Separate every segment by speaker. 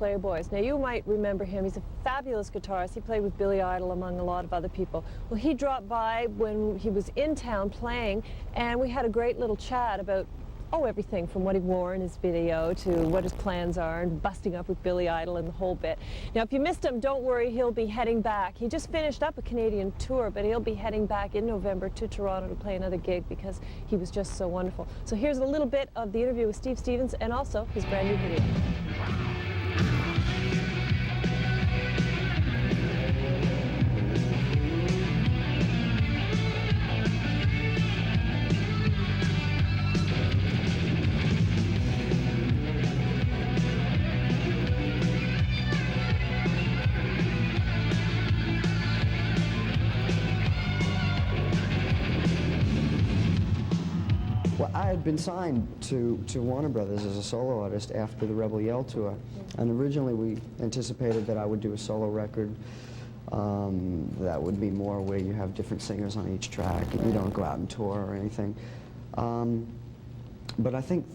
Speaker 1: Playboys. Now, you might remember him. He's a fabulous guitarist. He played with Billy Idol, among a lot of other people. Well, he dropped by when he was in town playing, and we had a great little chat about, oh, everything from what he wore in his video to what his plans are and busting up with Billy Idol and the whole bit. Now, if you missed him, don't worry, he'll be heading back. He just finished up a Canadian tour, but he'll be heading back in November to Toronto to play another gig because he was just so wonderful. So here's a little bit of the interview with Steve Stevens and also his brand new video.
Speaker 2: Well, I had been signed to Warner Brothers as a solo artist after the Rebel Yell tour, and originally we anticipated that I would do a solo record that would be more where you have different singers on each track and you don't go out and tour or anything. But I think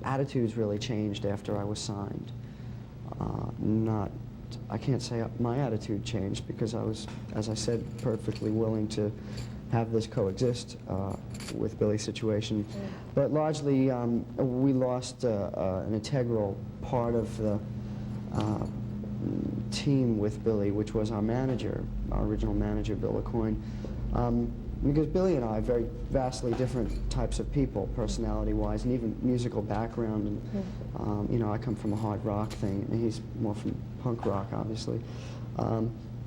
Speaker 2: attitudes really changed after I was signed. I can't say my attitude changed because I was, as I said, perfectly willing to have this coexist with Billy's situation. But largely, we lost an integral part of the team with Billy, which was our manager, our original manager, Bill LaCoin. Because Billy and I are very vastly different types of people, personality-wise, and even musical background. And you know, I come from a hard rock thing, and he's more from punk rock, obviously.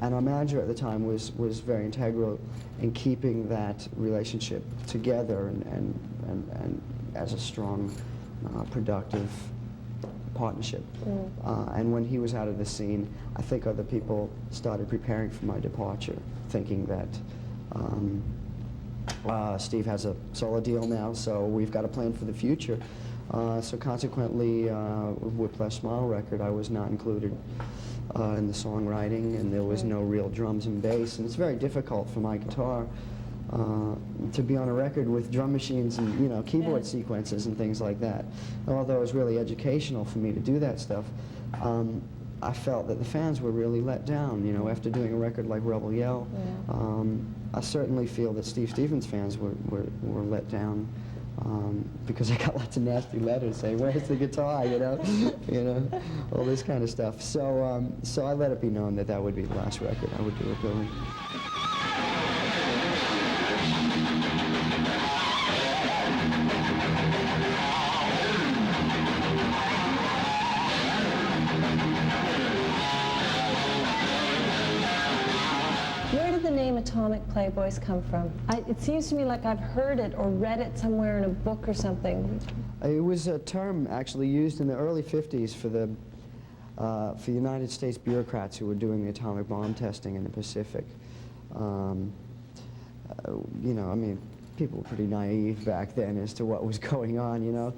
Speaker 2: And our manager at the time was very integral in keeping that relationship together and as a strong, productive partnership. And when he was out of the scene, I think other people started preparing for my departure, thinking that Steve has a solo deal now, so we've got a plan for the future. So consequently, Whiplash Smile record, I was not included in the songwriting, and there was no real drums and bass, and it's very difficult for my guitar to be on a record with drum machines and, you know, keyboard sequences and things like that. And although it was really educational for me to do that stuff, I felt that the fans were really let down, you know, after doing a record like Rebel Yell. I certainly feel that Steve Stevens fans were let down. Because I got lots of nasty letters saying, "Where's the guitar?" You know, all this kind of stuff. So, so I let it be known that that would be the last record I would do with Billy.
Speaker 1: Where did the name Atomic Playboys come from? It seems to me like I've heard it or read it somewhere in a book or something.
Speaker 2: It was a term actually used in the early 50s for the United States bureaucrats who were doing the atomic bomb testing in the Pacific. You know, I mean, people were pretty naive back then as to what was going on, you know.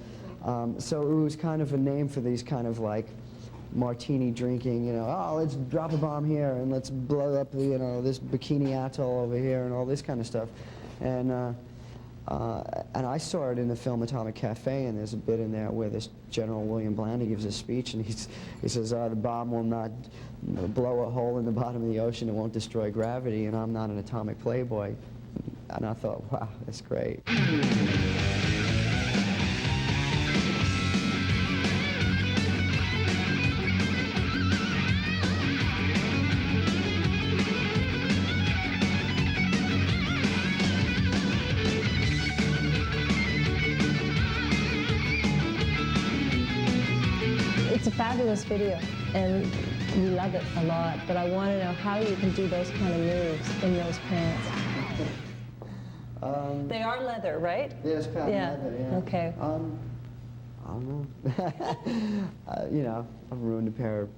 Speaker 2: So it was kind of a name for these kind of like martini drinking, you know, oh, let's drop a bomb here and let's blow up, you know, this Bikini Atoll over here and all this kind of stuff. And I saw it in the film Atomic Cafe, and there's a bit in there where this General William Blandy gives a speech, and he says, the bomb will not blow a hole in the bottom of the ocean, it won't destroy gravity, and I'm not an atomic playboy. And I thought, wow, that's great.
Speaker 1: It's a fabulous video, and we love it a lot, but I want to know how you can do those kind of moves in those pants. They are leather, right?
Speaker 2: Yes, patent leather, yeah.
Speaker 1: Okay.
Speaker 2: I don't know. You know, I've ruined a pair of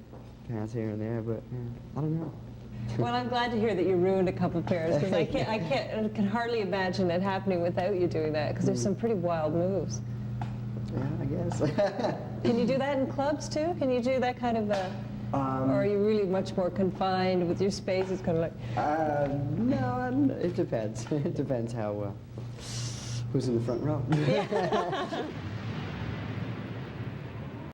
Speaker 2: pants here and there, but I don't know.
Speaker 1: Well, I'm glad to hear that you ruined a couple pairs, because I can hardly imagine it happening without you doing that, because there's some pretty wild moves.
Speaker 2: Yeah, I guess.
Speaker 1: Can you do that in clubs too? Can you do that kind of or are you really much more confined with your space? It's kind of like...
Speaker 2: No, it depends. It depends how, who's in the front row.